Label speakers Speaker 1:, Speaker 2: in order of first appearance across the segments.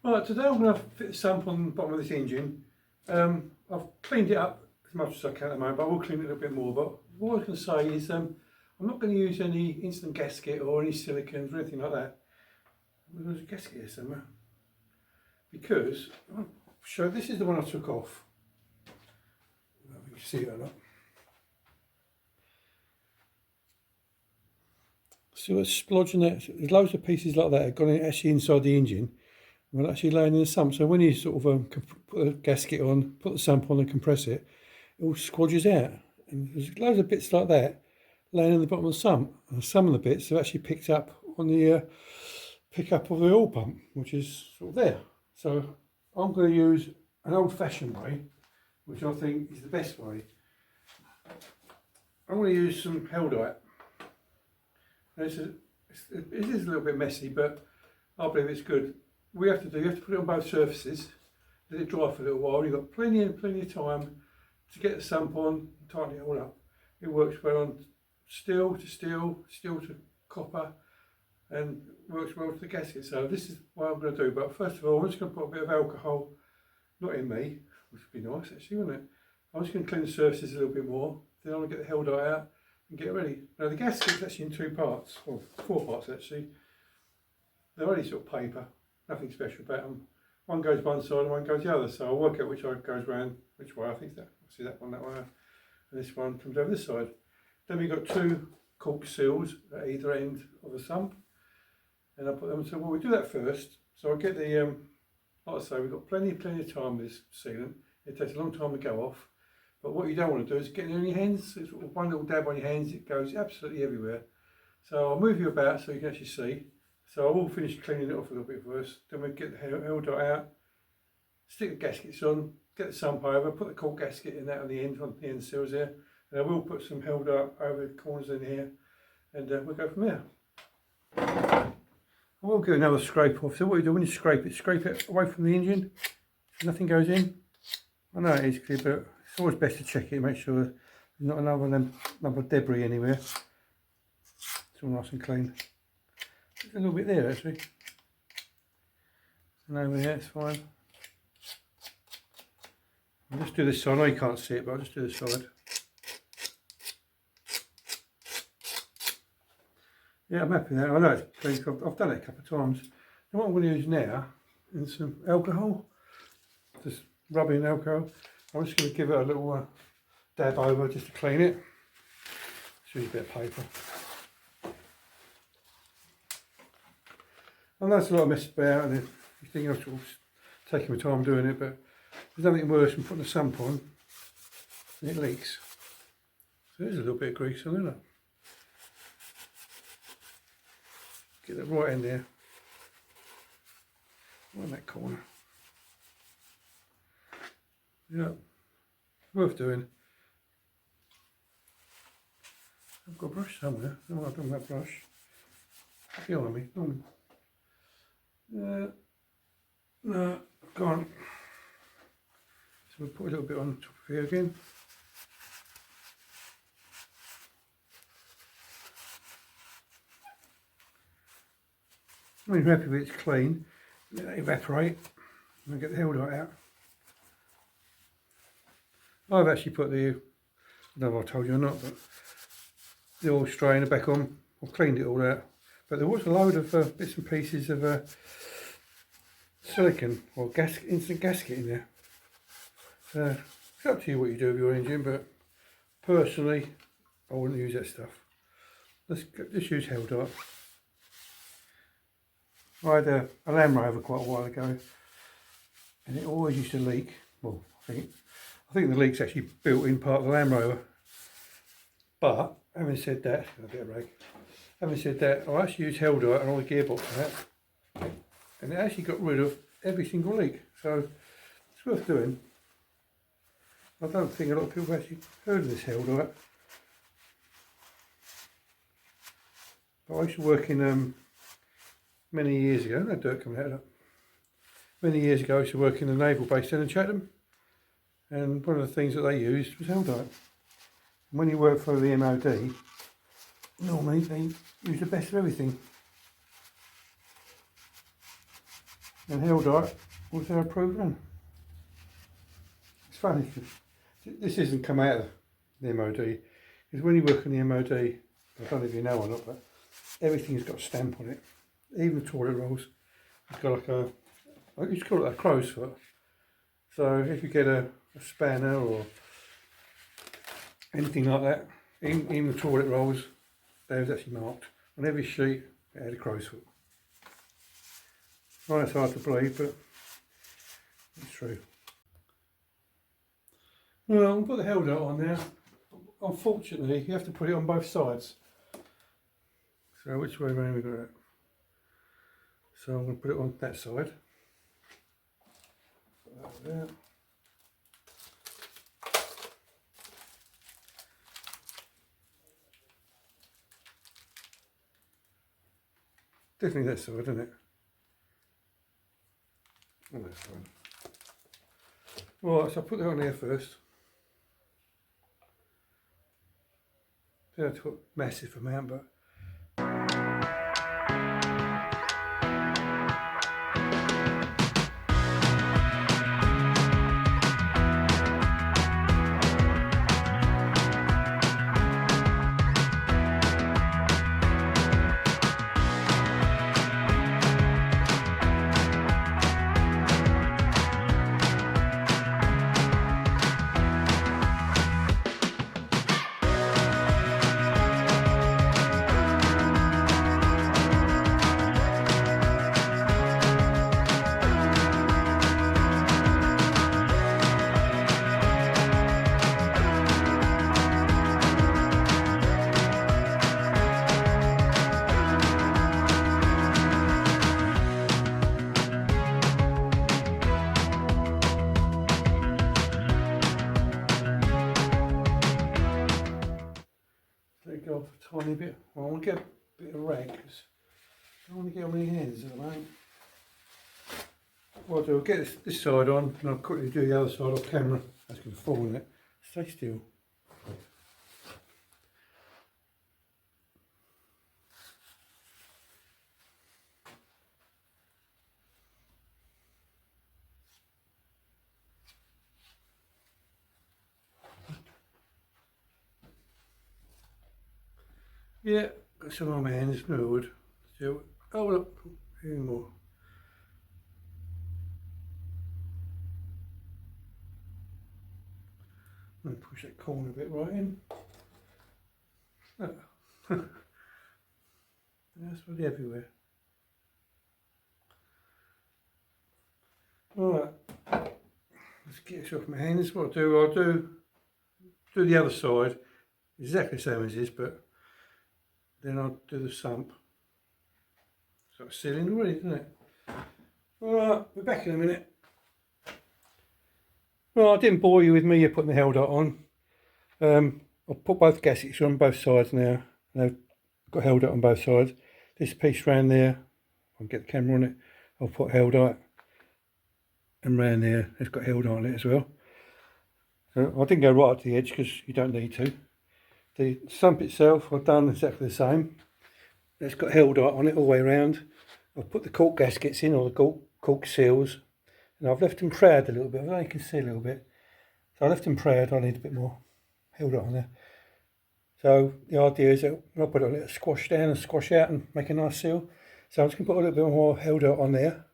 Speaker 1: Right, today I'm going to fit the sump on the bottom of this engine. I've cleaned it up as much as I can at the moment, but I will clean it a little bit more. But what I was going to say is I'm not going to use any instant gasket or any silicones or anything like that. There's a gasket here somewhere. Because, so this is the one I took off. I don't know if you can see it or not. So it's splodging there. There's loads of pieces like that gone actually inside the engine. Well, actually laying in the sump. So when you sort of put the gasket on, put the sump on and compress it, it all squodges out. And there's loads of bits like that laying in the bottom of the sump. And some of the bits have actually picked up on the pickup of the oil pump, which is sort of there. So I'm going to use an old-fashioned way, which I think is the best way. I'm going to use some Haldite. It is a little bit messy, but I believe it's good. You have to put it on both surfaces, let it dry for a little while. You've got plenty of time to get the sump on, tighten it all up. It works well on steel to steel, steel to copper, and works well to the gasket. So this is what I'm going to do. But first of all, I'm just going to put a bit of alcohol, not in me, which would be nice actually, wouldn't it? I'm just going to clean the surfaces a little bit more. Then I'm going to get the Haldite out and get it ready. Now the gasket's actually in 2 parts, or 4 parts actually. They're only sort of paper. Nothing special about them. One goes one side and one goes the other, so I'll work out which side goes round which way. I think that, see that one that way, and this one comes over this side. Then we've got 2 cork seals at either end of the sump, and I'll put them. So well, we do that first. So I'll get the, like I say, we've got plenty of time with this sealant. It takes a long time to go off, but what you don't want to do is get it on your hands. It's one little dab on your hands, it goes absolutely everywhere. So I'll move you about so you can actually see. So I will finish cleaning it off a little bit first, then we'll get the Haldite out, stick the gaskets on, get the sump over, put the cork gasket in that on the end seals there, and I will put some Haldite over the corners in here, and we'll go from there. I will give another scrape off. So what you do when you scrape it away from the engine, so nothing goes in. I know it is clear, but it's always best to check it, make sure there's not another debris anywhere. It's all nice and clean. There's a little bit there actually, and over here it's fine. I'll just do this side. I know you can't see it, but I'll just do this side. Yeah, I'm happy with that. I know it's clean. I've done it a couple of times. And what I'm going to use now is some alcohol, just rubbing alcohol. I'm just going to give it a little dab over just to clean it. Just use a bit of paper. I know it's a lot of mess about, and you think I'm sort of taking my time doing it, but there's nothing worse than putting a sump on and it leaks. So there's a little bit of grease on it. Get that right in there, right in that corner. Yeah, worth doing. I've got a brush somewhere. I don't know what I've done with that brush. Behind me. No, gone. So we'll put a little bit on top of here again. When you're happy with it's clean, let that evaporate and get the Haldite out. I've actually put the, I don't know if I told you or not, but the oil strainer back on. I've cleaned it all out. But there was a load of bits and pieces of silicone or instant gasket in there. So it's up to you what you do with your engine, but personally I wouldn't use that stuff. Let's just use Haldite. I had a Land Rover quite a while ago, and it always used to leak. Well, I think the leak's actually built in part of the Land Rover. But having said that, a bit of rag. Having said that, I actually used Haldite on all the gearbox for that, and it actually got rid of every single leak. So it's worth doing. I don't think a lot of people have actually heard of this Haldite. But I used to work in many years ago. No dirt coming out of that. Many years ago, I used to work in the naval base down in Chatham, and one of the things that they used was Haldite. And when you work for the MOD, normally they use the best of everything. and held out with their approval. It's funny because this hasn't come out of the MOD, because when you work in the MOD, I don't know if you know or not, but everything's got a stamp on it, even the toilet rolls. It's got like I used to call it a crow's foot. So if you get a spanner or anything like that, even the toilet rolls, they was actually marked on every sheet. It had a crow's foot. Right, it's hard to believe, but it's true. Well, I'll put the held out on there. Unfortunately, you have to put it on both sides. So which way around we got it? So I'm going to put it on that side. Put that there. Definitely that side, isn't it? On that side. Right, so I'll put that on there first. Don't have to put massive amount, but take it off a tiny bit. Well, I want to get a bit of rag because I don't want to get on my hands at the moment. What I'll do, I'll get this side on and I'll quickly do the other side off camera. That's going to fall in it. Stay still. Yeah, got some on my hands, no wood. Still, oh look, even more. I'm going to push that corner a bit right in. Oh. That's really everywhere. Alright, let's get this off my hands. What I'll do the other side, exactly the same as this, but then I'll do the sump. So it's sealing already, isn't it? Alright, we're back in a minute. Well, I didn't bore you with me putting the held dot on. I'll put both gaskets on both sides now. I've got held dot on both sides. This piece round there, I'll get the camera on it, I'll put held dot. And round there, it's got held dot on it as well. So I didn't go right up to the edge because you don't need to. The sump itself, I've done exactly the same. It's got held dot on it all the way around. I've put the cork gaskets in, or the cork seals, and I've left them proud a little bit. I know you can see a little bit. So I left them proud. I need a bit more held dot on there. So the idea is that I'll put it a little squash down and squash out and make a nice seal. So I'm just going to put a little bit more held dot on there.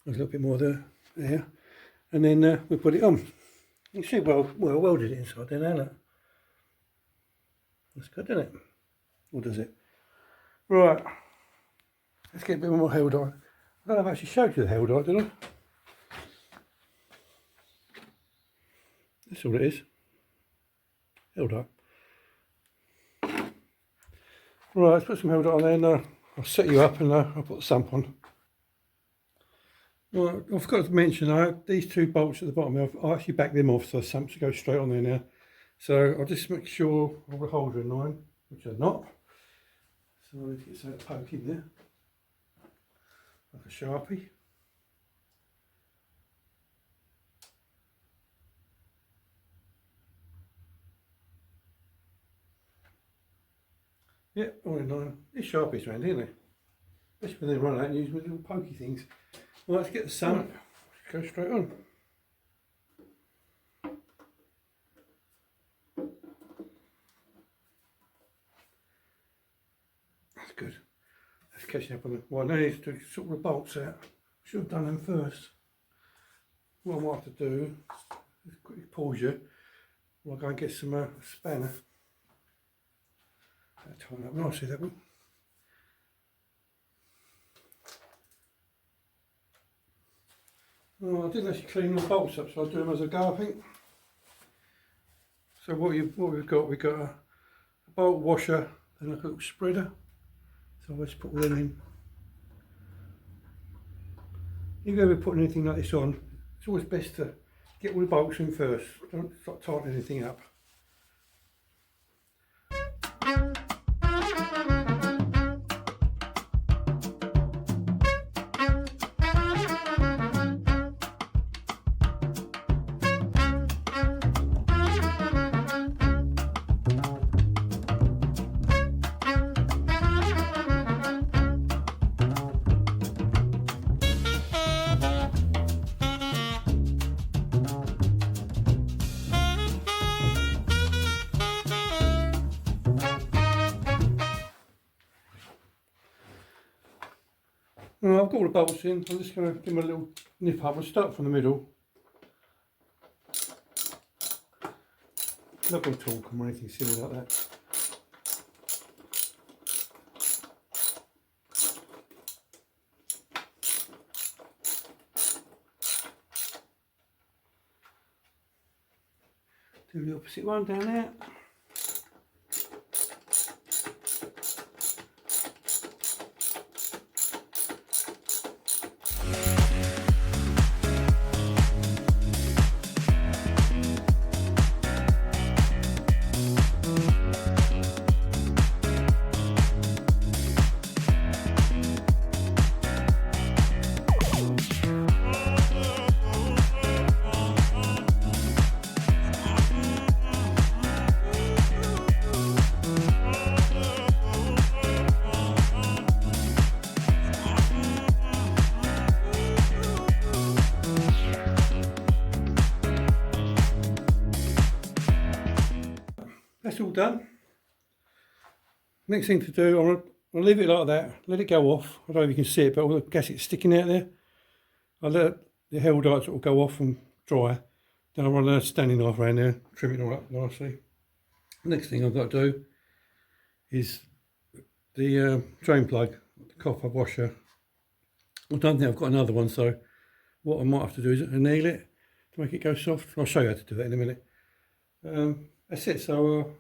Speaker 1: There's a little bit more there. And then we put it on. You can see well welded it inside then, ain't it? That's good, isn't it? Or does it? Right. Let's get a bit more held dot. I don't know if I actually showed you the held dot, did I? That's all it is. Held dot. Right, let's put some held dot on there and I'll set you up and I'll put the sump on. Well, I forgot to mention these two bolts at the bottom, I've actually backed them off so the sumps go straight on there now. So I'll just make sure all the holes are in line, which are not. So I'll get some poke in there, like a Sharpie. Yeah, all in line. These Sharpies around, isn't they? Especially when they run out and use my little pokey things. Well, let's get the sump. Go straight on. That's good. Let's catch up on it. Well, I need to sort the bolts out. Should have done them first. What I might have to do is quickly pause you. I'll go and get some spanner. That'll tighten up nicely, that one. Well, I didn't actually clean all the bolts up, so I'll do them as I go, I think. So what we've got a bolt washer and a little spreader. So let's put them in. If you're ever putting anything like this on, it's always best to get all the bolts in first. Don't start tightening anything up. Well, I've got all the bolts in. I'm just going to give them a little nip up. We'll start from the middle. Not going to talk or anything silly like that. Do the opposite one down there. That's all done. Next thing to do, I'll leave it like that, let it go off. I don't know if you can see it, but all the gasket's sticking out there. I'll let the held lights will go off and dry. Then I'll run a standing knife around there, trim it all up nicely. Next thing I've got to do is the drain plug, the copper washer. I don't think I've got another one, so what I might have to do is anneal it to make it go soft. I'll show you how to do that in a minute. That's it, so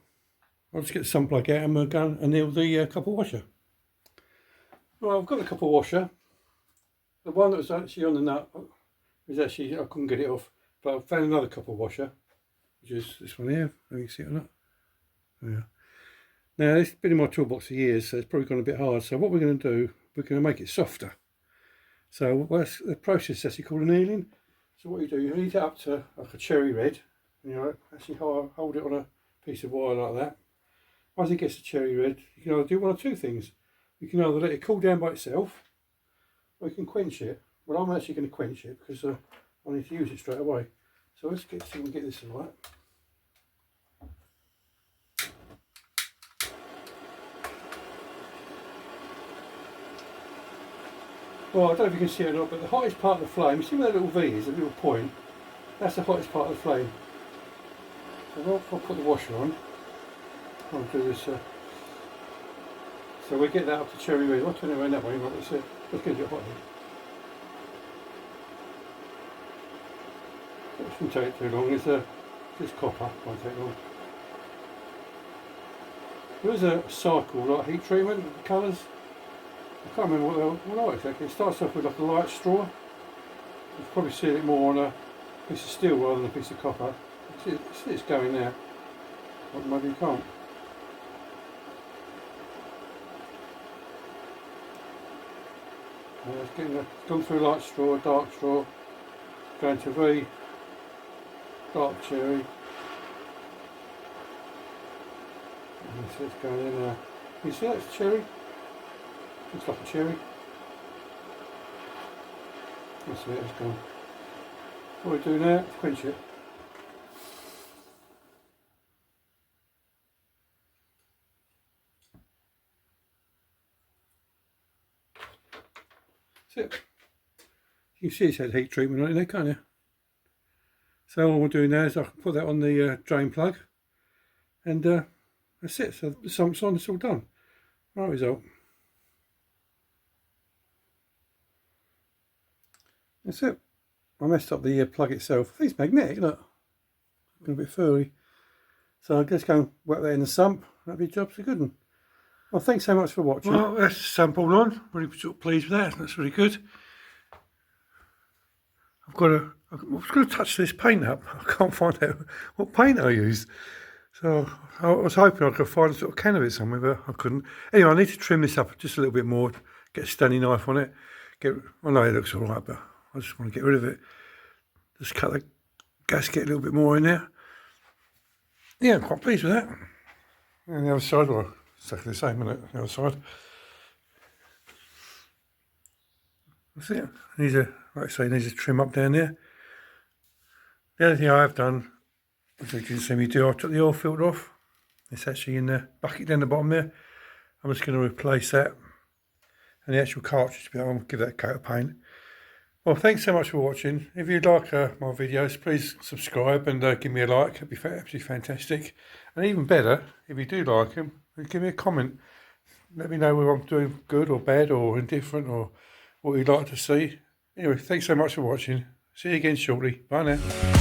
Speaker 1: I'll just get the sump plug out and we'll go and anneal the copper washer. Well, I've got the copper washer. The one that was actually on the nut was actually, I couldn't get it off, but I found another copper washer, which is this one here. Let me see it or not. Yeah. Now, this has been in my toolbox for years, so it's probably gone a bit hard. So what we're going to do, we're going to make it softer. So the process is actually called annealing. So what you do, you heat it up to like a cherry red. You know, actually hold it on a piece of wire like that. Once it gets a cherry red, you can either do one or two things. You can either let it cool down by itself, or you can quench it. Well, I'm actually going to quench it because I need to use it straight away. So let's see if we can get this right. Well, I don't know if you can see it or not, but the hottest part of the flame, see where that little V is, a little point? That's the hottest part of the flame. So I'll put the washer on. I'll do this. So we get that up to cherry red. I'll turn it around that way. Let's get it hot here. It shouldn't take too long. It's just copper. Won't take long. There is a cycle, like heat treatment of the colours. I can't remember what they are exactly. It starts off with like a light straw. You've probably seen it more on a piece of steel rather than a piece of copper. See it's going there. Or maybe you can't. It's gone through light straw, dark straw, going to very dark cherry. So it's going in there. You see that's cherry? Looks like a cherry. That's it, it's gone. What do we do now? Quench it. That's it. You can see it's had heat treatment on it there, can't you? So all I'm doing now is I can put that on the drain plug, and that's it. So the sump's on, it's all done. Right result. That's it. I messed up the plug itself. I think it's magnetic, look. It's a bit furry. So I'll just go and whack that in the sump. That'll be job's a good one. Well, thanks so much for watching. Well, that's the sump all on. Really sort of pleased with that. That's really good. I was going to touch this paint up. I can't find out what paint I used. So I was hoping I could find a sort of can of it somewhere, but I couldn't. Anyway, I need to trim this up just a little bit more. Get a Stanley knife on it. I know it looks all right, but I just want to get rid of it. Just cut the gasket a little bit more in there. Yeah, I'm quite pleased with that. And the other side, well, exactly the same, isn't it? The other side. That's it. Like I say, needs a trim up down there. The other thing I have done, as you can see me do, I took the oil filter off. It's actually in the bucket down the bottom there. I'm just going to replace that. And the actual cartridge bit, I'll give that a coat of paint. Well, thanks so much for watching. If you like my videos, please subscribe and give me a like. It'd be absolutely fantastic. And even better, if you do like them, give me a comment. Let me know whether I'm doing good or bad or indifferent or what you'd like to see. Anyway, thanks so much for watching. See you again shortly. Bye now.